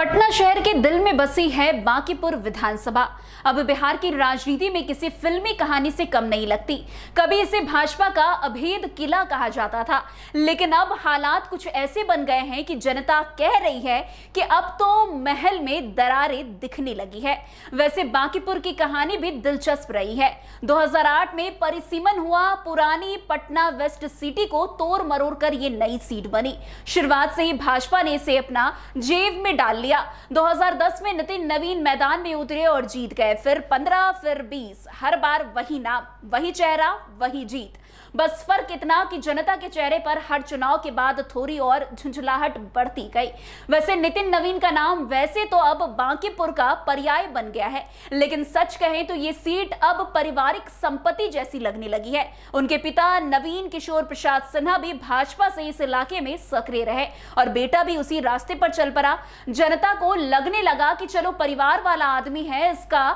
पटना शहर के दिल में बसी है बांकीपुर विधानसभा। अब बिहार की राजनीति में किसी फिल्मी कहानी से कम नहीं लगती। कभी इसे भाजपा का अभेद किला कहा जाता था, लेकिन अब हालात कुछ ऐसे बन गए हैं कि जनता कह रही है कि अब तो महल में दरारें दिखने लगी है। वैसे बांकीपुर की कहानी भी दिलचस्प रही है। 2008 में परिसीमन हुआ, पुरानी पटना वेस्ट सिटी को तोड़ मरोड़ कर ये नई सीट बनी। शुरुआत से ही भाजपा ने इसे अपना जेब में डाल लिया। 2010 में नितिन नवीन मैदान में उतरे और जीत गए, फिर 15, फिर 20, हर बार वही नाम, वही चेहरा, वही जीत। बस फर्क इतना कि जनता के चेहरे पर हर चुनाव के बाद थोड़ी और झुंझलाहट बढ़ती गई। वैसे नितिन नवीन का नाम वैसे तो अब बांकीपुर का पर्याय बन गया है, लेकिन सच कहें तो ये सीट अब पारिवारिक संपत्ति जैसी लगने लगी है। उनके पिता नवीन किशोर प्रसाद सिन्हा भी भाजपा से इस इलाके में सक्रिय रहे और बेटा भी उसी रास्ते पर चल पड़ा। जनता को लगने लगा कि चलो परिवार वाला आदमी है, इसका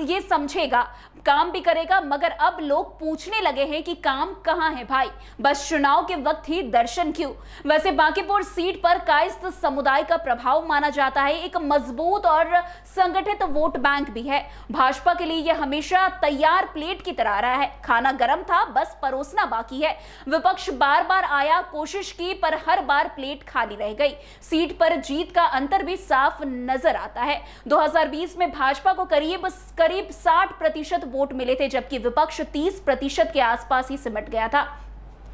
ये समझेगा, काम भी करेगा। मगर अब लोग पूछने लगे हैं कि काम कहां है भाई, बस चुनाव के वक्त ही दर्शन क्यों। वैसे बांकीपुर सीट पर कायस्थ समुदाय का प्रभाव माना जाता है, एक मजबूत और संगठित वोट बैंक भी है। भाजपा के लिए यह हमेशा तैयार प्लेट की तरह रहा है, खाना गर्म था, बस परोसना बाकी है। विपक्ष बार बार आया, कोशिश की, पर हर बार प्लेट खाली रह गई। सीट पर जीत का अंतर भी साफ नजर आता है। 2020 में भाजपा को करीब 60% वोट मिले थे, जबकि विपक्ष 30% के आसपास ही सिमट गया था।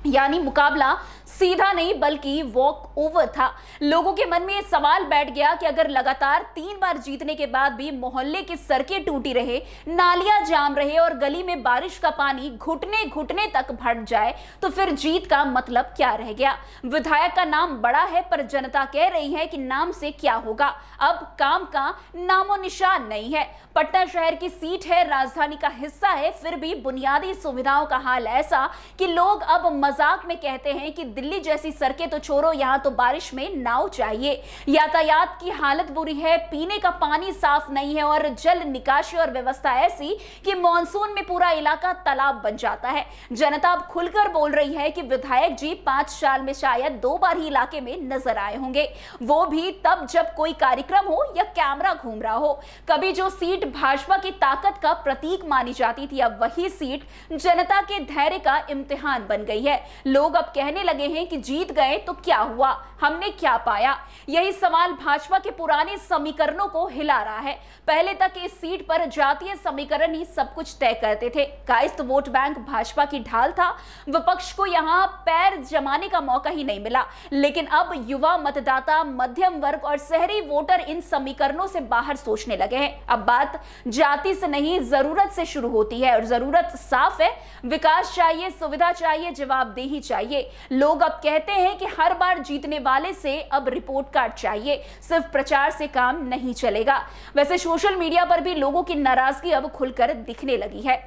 यानी मुकाबला सीधा नहीं बल्कि वॉक ओवर था। लोगों के मन में यह सवाल बैठ गया कि अगर लगातार 3 बार जीतने के बाद भी मोहल्ले की सड़कें टूटी रहे, नालियां जाम रहे और गली में बारिश का पानी घुटने घुटने तक भर जाए, तो फिर जीत का मतलब क्या रह गया। विधायक का नाम बड़ा है, पर जनता कह रही है कि नाम से क्या होगा। अब काम का नामो निशान नहीं है। पटना शहर की सीट है, राजधानी का हिस्सा है, फिर भी बुनियादी सुविधाओं का हाल ऐसा कि लोग अब मजाक में कहते हैं कि दिल्ली जैसी सड़कें तो छोड़ो, यहां तो बारिश में नाव चाहिए। यातायात की हालत बुरी है, पीने का पानी साफ नहीं है और जल निकासी और व्यवस्था ऐसी कि मॉनसून में पूरा इलाका तालाब बन जाता है। जनता अब खुलकर बोल रही है कि विधायक जी 5 साल में शायद 2 बार ही इलाके में नजर आए होंगे, वो भी तब जब कोई कार्यक्रम हो या कैमरा घूम रहा हो। कभी जो सीट भाजपा की ताकत का प्रतीक मानी जाती थी, अब वही सीट जनता के धैर्य का इम्तिहान बन गई है। लोग अब कहने लगे हैं कि जीत गए तो क्या हुआ, हमने क्या पाया। यही सवाल भाजपा के पुराने समीकरणों को हिला रहा है। पहले तक इस सीट पर जातीय समीकरण ही सब कुछ तय करते थे। कायस्थ वोट बैंक भाजपा की ढाल था, विपक्ष को यहां पैर जमाने का मौका ही नहीं मिला। लेकिन अब युवा मतदाता, मध्यम वर्ग और शहरी वोटर इन समीकरणों से बाहर सोचने लगे हैं। अब बात जाति से नहीं, जरूरत से शुरू होती है और जरूरत साफ है। विकास चाहिए, सुविधा चाहिए, जवाबदेही चाहिए। लोग अब कहते हैं कि हर बार जीतने वाले से अब रिपोर्ट कार्ड चाहिए, सिर्फ प्रचार से काम नहीं चलेगा। वैसे सोशल मीडिया पर भी लोगों की नाराजगी अब खुलकर दिखने लगी है।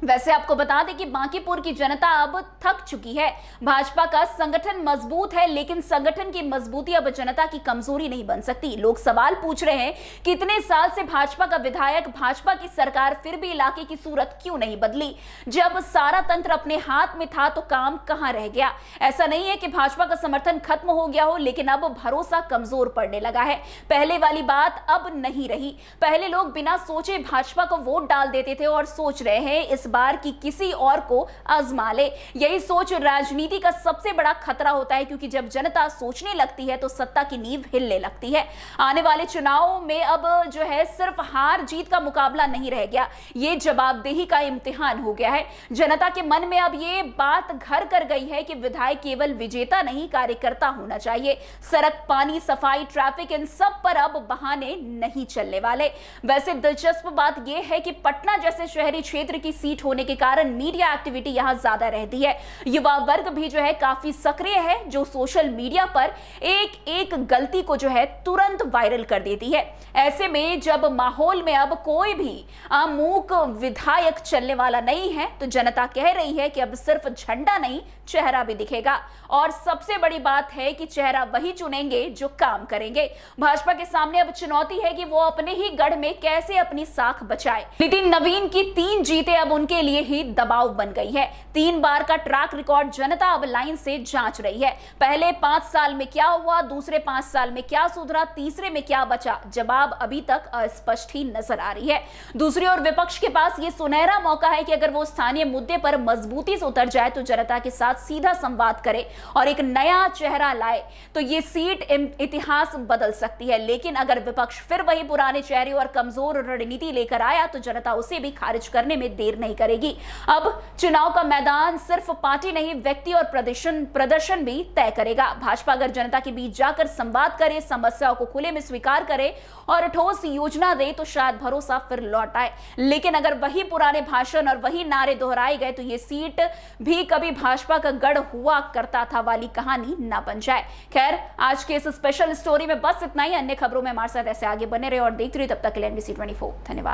वैसे आपको बता दें कि बांकीपुर की जनता अब थक चुकी है। भाजपा का संगठन मजबूत है, लेकिन संगठन की मजबूती अब जनता की कमजोरी नहीं बन सकती। लोग सवाल पूछ रहे हैं कि इतने साल से भाजपा का विधायक, भाजपा की सरकार, फिर भी इलाके की सूरत क्यों नहीं बदली। जब सारा तंत्र अपने हाथ में था तो काम कहां रह गया। ऐसा नहीं है कि भाजपा का समर्थन खत्म हो गया हो, लेकिन अब भरोसा कमजोर पड़ने लगा है। पहले वाली बात अब नहीं रही। पहले लोग बिना सोचे भाजपा को वोट डाल देते थे और सोच रहे हैं इस बार की किसी और को आजमा ले। यही सोच राजनीति का सबसे बड़ा खतरा होता है, क्योंकि जब जनता सोचने लगती है तो सत्ता की नींव हिलने लगती है। आने वाले चुनाव में अब जो है सिर्फ हार जीत का मुकाबला नहीं रह गया, ये जवाबदेही का इम्तिहान हो गया है। जनता के मन में अब ये बात घर कर गई है कि विधायक केवल विजेता नहीं, कार्यकर्ता होना चाहिए। सड़क, पानी, सफाई, ट्रैफिक, इन सब पर अब बहाने नहीं चलने वाले। वैसे दिलचस्प बात यह है कि पटना जैसे शहरी क्षेत्र की सीट होने के कारण मीडिया एक्टिविटी यहां ज्यादा रहती है। युवा वर्ग भी जो है काफी सक्रिय है, जो सोशल मीडिया पर एक एक गलती को जो है तुरंत वायरल कर देती है। ऐसे में जब माहौल में अब कोई भी मूक विधायक चलने वाला नहीं है, तो जनता कह रही है कि अब सिर्फ झंडा नहीं, चेहरा भी दिखेगा। और सबसे बड़ी बात है कि चेहरा वही चुनेंगे जो काम करेंगे। भाजपा के सामने अब चुनौती है कि वो अपने ही गढ़ में कैसे अपनी साख बचाए। नितिन नवीन की 3 जीतें अब उनके लिए ही दबाव बन गई है। 3 बार का ट्रैक रिकॉर्ड जनता अब लाइन से जांच रही है। पहले 5 साल में क्या हुआ, दूसरे 5 साल में क्या सुधरा, तीसरे में क्या बचा, जवाब अभी तक अस्पष्ट ही नजर आ रही है। दूसरी ओर विपक्ष के पास ये सुनहरा मौका है कि अगर वो स्थानीय मुद्दे पर मजबूती से उतर जाए तो जनता के साथ सीधा संवाद करे और एक नया चेहरा लाए तो ये सीट इतिहास बदल सकती है। लेकिन अगर विपक्ष फिर वही पुराने चेहरे और कमजोर रणनीति लेकर आया तो जनता उसे भी खारिज करने में देर नहीं करेगी। अब चुनाव का मैदान सिर्फ पार्टी नहीं, व्यक्ति और प्रदर्शन भी तय करेगा। भाजपा अगर जनता के बीच जाकर संवाद करे, समस्याओं को खुले में स्वीकार करे और ठोस योजना दे तो शायद भरोसा फिर लौट आए। लेकिन अगर वही पुराने भाषण और वही नारे दोहराए गए तो ये सीट भी कभी भाजपा का गढ़ हुआ करता था वाली कहानी ना बन जाए। खैर, आज के इस स्पेशल स्टोरी में बस इतना ही। अन्य खबरों में हमारे साथ ऐसे आगे बने रहे और देखते रहिए। तब तक के लिए NBC 24। धन्यवाद।